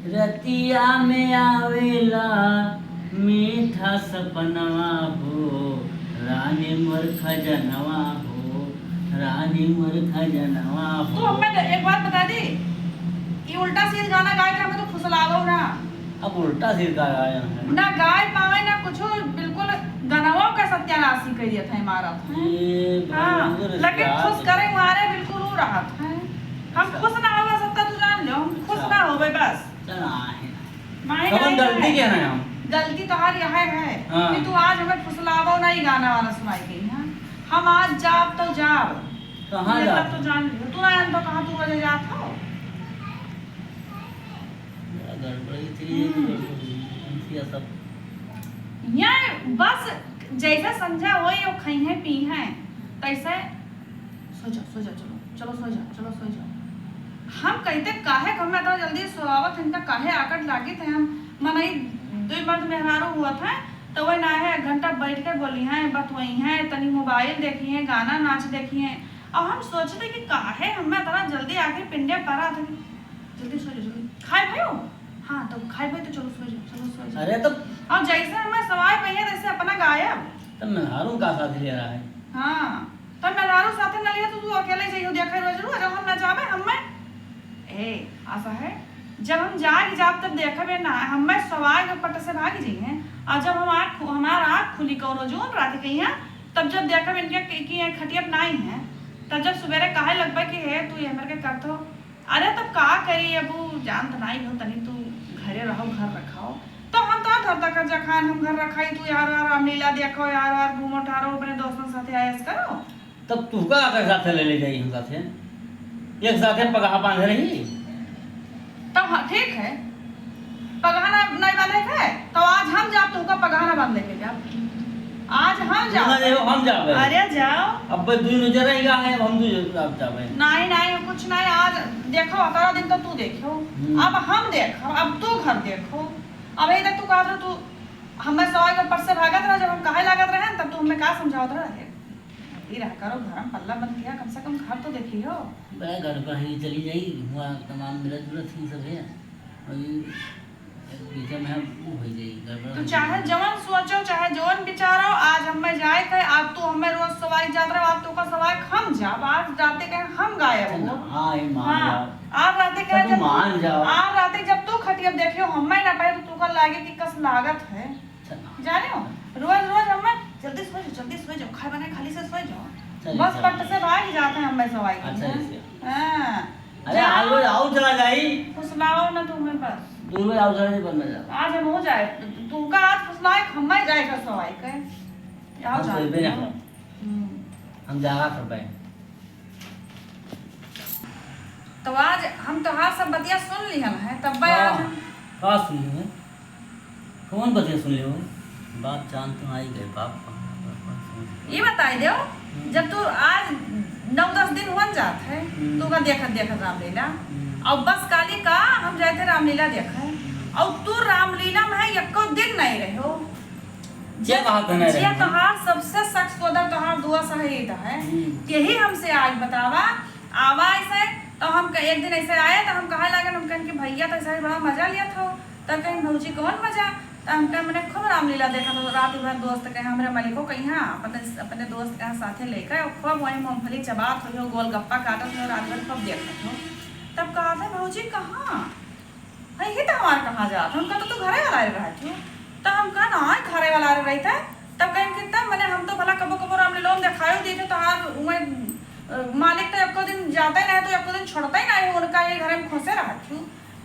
रतिया में आवेला मीठा सपनवा हो, रानी मोर खजनवा हो, रानी मोर खजनवा हो। तो हमें एक बात बता दी, ये उल्टा सीधा गाना गाए के हमें तो फुसलावो ना। अब उल्टा सीधा गाया है ना गाय पावे ना कुछ, बिल्कुल गनवों का सत्यानाशी कर दिया था हमारा। हाँ, लेकिन खुश करे हमारे बिल्कुल हो रहा था। हम खुश ना हो सकता, तू जान लो, हम खुश ना हो बस। गलती क्या है हम? गलती तो हर यह है हाँ। कि तू आज हमें फुसलावो नहीं गाना वाला सुनाई गई है। हम आज जाब तो जाब कहाँ जा? तो जान लियो तू ना तो कहाँ तू वजह जात हो। गड़बड़ी थी सब यहाँ बस जैसे समझा वही वो खाई है पी है तैसे सो जा चलो सो जाओ। हम कहते काहे हमें तो जल्दी सोआवत इनका काहे आकट लागे थे। हम मनई दो मर्द मेहरारू हुआ था तो वही ना है 1 घंटा बैठ के बोली हैं बतवई हैं तनी मोबाइल देखी है गाना नाच देखी है। अब हम सोचते कि काहे हमें इतना जल्दी आके पिंडे पड़ा था जल्दी सो जाओ जल्दी खाए भयो। हाँ तो खाए भयो तो चलो सो जाओ। अरे तो और जैसे हमें सवाई पही है तैसे अपना गायब। तब मेहरारू का साथ ले रहा है। हाँ तो मेहरारू साथे न लिया तो तू अकेले जाइयो देखे रोज रोज जब हम न जावे हमें ए ऐसा है जब हम जाग जाब तब देखबे ना हमें सवाई के पट से भाग जाइए। और जब हम हमारा आँख खुली कौनो जोन रात कही है तब जब देखब इनके की खटिया नहीं है तब जब सवेरे काहे लगबे कि हे तू ये हमर के करतो। अरे तब का करी अबू जान त नहीं हो तनी तू घरे रहो घर रखाओ तो हम तो धरता कर जखान हम घर रखाई तू यार रामलीला देखो यार घूमो ठारो अपने दोस्तों साथे आयस करो। तब तू का कर साथे ले जाई हम साथे एक साथे पगहा बांध रही तब हाँ ठीक है पगहाना नहीं बांधे है तो आज हम जाब तो का पगहाना बांध लेके जाब आज हम जाओ हम जावे। अरे जाओ अब दुई नजर रहेगा है हम दू आप जावे। नहीं कुछ नहीं आज देखो 18 दिन तो तू देखो अब हम देखो अब तू घर देखो। अब यही तक तू कहा था तू हमें सवाई के ऊपर से भागत रहा जब हम काहे लागत रहे तब तू हमें का समझावत रहे ही रह करो घर में पल्ला बंद किया कम से कम घर तो देखियो। बड़ा घर पर ही चली जाई हुआ तमाम मिलत जुलत ही सब है और बीच में हम हो जाई गड़बड़। तू चाहे जवन सोचो चाहे जवन विचारो आज हमें जाए कहे आज तू हमें रोज सवाई जात रहे आज तू का सवाई हम जाब आज राते कहे हम गायब हो। हां मान जाओ आज राते कहे जब मान जाओ आज राते जब तू खटिया देखियो हमें ना पाए तो तू का लागे कि कस लागत है जाने हो रोज रोज हमें जल्दी सो जाओ खाए बने खाली से सो जाओ बस पट से भाग जाते हैं हमें सवाई के। हां अरे आज रोज आओ चला जाई फुसलाओ ना तुम्हें बस दूर में आओ चला जाई बंद जा आज हम हो जाए तुमका आज फुसलाए हमें जाएगा सवाई के आओ जा हम जागा कर पाए। तो आज हम तो हाथ सब बतिया सुन लिहन है तब आज का सुन लियो कौन बतिया सुन लियो बात चांद तुम आई गए बाप ये बताई दो जब तू आज 9-10 दिन हुआ जात है तू का देखत रामलीला और बस काली का हम जाए थे रामलीला देखे और तू रामलीला में है एको दिन नहीं रहो ये बात है ये तोहार सबसे सख्त कोदर तोहार दुआ शहीद है यही हमसे आज बतावा आवा ऐसे तो हम एक दिन ऐसे आए तो हम कहा लगे हम कहें कि भैया तो ऐसा बड़ा मजा लिया था तब कहीं भौजी कौन मजा तो हम कहे मैंने खूब रामलीला देखा तो रात भर दोस्त कहे हमारे मलिको कहीं हाँ अपने दोस्त के साथे लेकर और खूब वही मूंगफली चबात हो गोलगप्पा काटत हो रात भर खूब देखत हो। तब कहा था भौजी कहाँ है ही तो हमारे कहाँ जात हम कहते तो घरे वाला रहा थी तो हम कहा ना घरे वाला रही था तब कहें कि तब मैंने हम तो भला कबो कबो रामलीला दिखाए दिए थे तो हार मालिक तो एको दिन जाता ही नहीं तो एको दिन छोड़ता ही नहीं उनका ये घर में खोसे रहा थी।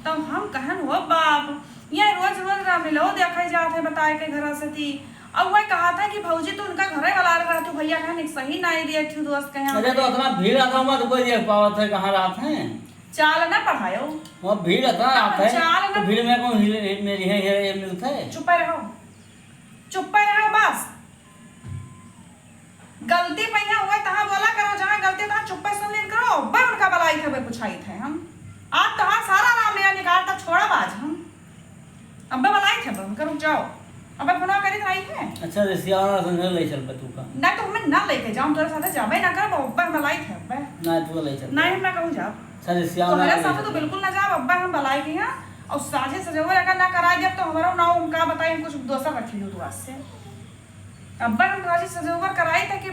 तब हम कहन हो बाप ये रोज रोज रामलीला देखा जाते बताए के घर से थी। अब वही कहा था कि भौजी तो उनका घरे वाला रहा तो भैया कहन सही नहीं दिए थी दोस्त कहे अरे तो इतना भीड़ आता हुआ तो कोई देख पावत है कहाँ रात है चाल ना पढ़ायो वो भीड़ इतना आता है चाल तो भीड़ में कौन मेरी है ये मिलता है चुप रहो बस गलती पहिया हुआ तहाँ बोला करो जहाँ गलती तहाँ चुप सुन लीन करो बे उनका बलाई थे वे पूछाई थे हम आज तो हाँ सारा रामलीला निकाल तक छोड़ा बाज हम अब बलाई थे हम रुक जाओ अब पुनः करी रही है। अच्छा रिसियाना संग ले चल पे तू का ना तो हमें ना लेके जाऊं तोरे साथे जाबे ना कर अब्बा हम बलाई थे अब्बा ना तू ले चल नहीं हम ना कहूं जा अच्छा रिसियाना तोरे साथे तो बिल्कुल ना जा अब्बा हम बलाई के हां और साझे सजोवर अगर ना कराए जब तो हमारा ना उनका बताई कुछ दोसर रखी लो तू आज से। अब्बा हम साझे सजोवर कराई था कि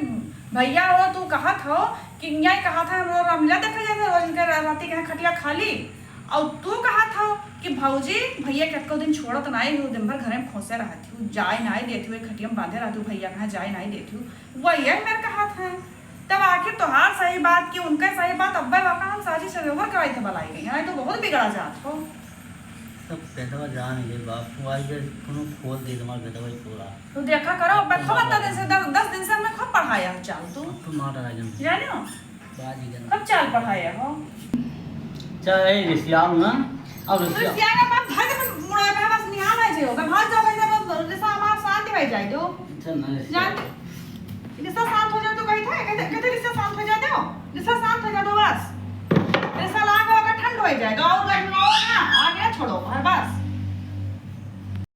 भैया हो तू कहा था कि यहाँ कहा था हम लोग रमला देखा जाता रोज इनका राती के खटिया खाली और तू कहा था कि भौजी भैया के एको दिन छोड़त ना ही दिन भर घर में खोसे रहती हूँ जाए ना ही देती हूँ खटिया में बांधे रहती हूँ भैया कहाँ जाए ना ही देती हूँ वही मेरे कहा था। तब आखिर तोहार सही बात की उनका सही बात अब्बा बाका हम साझी सजोवर कराई थे बलाई गई है तो बहुत बिगड़ा जात हो। सब बेटवा जान गए बाप तू आज कोनो खोल दे तुम्हारा बेटवा छोड़ा तो देखा करो बैठो बता दिन से 10 दिन से हमने खूब पढ़ाया हो चाल तू तो मार रहा जन जाने हो बाजी जन कब चाल पढ़ाया हो चाहे रिश्तेदार ना अब तो क्या ना बाप भाई तो मुड़ा पे बस निहाल है जो मैं भाग जाओ कैसे जैसा हमारा शांति हो जाए जो अच्छा ना जान रिश्ता शांत हो जाए तो कही था कहते रिश्ता शांत हो जाते हो रिश्ता शांत हो जाए तो बस रिश्ता लाग अगर ठंड हो जाए तो और गर्मी और ना आगे छोड़ो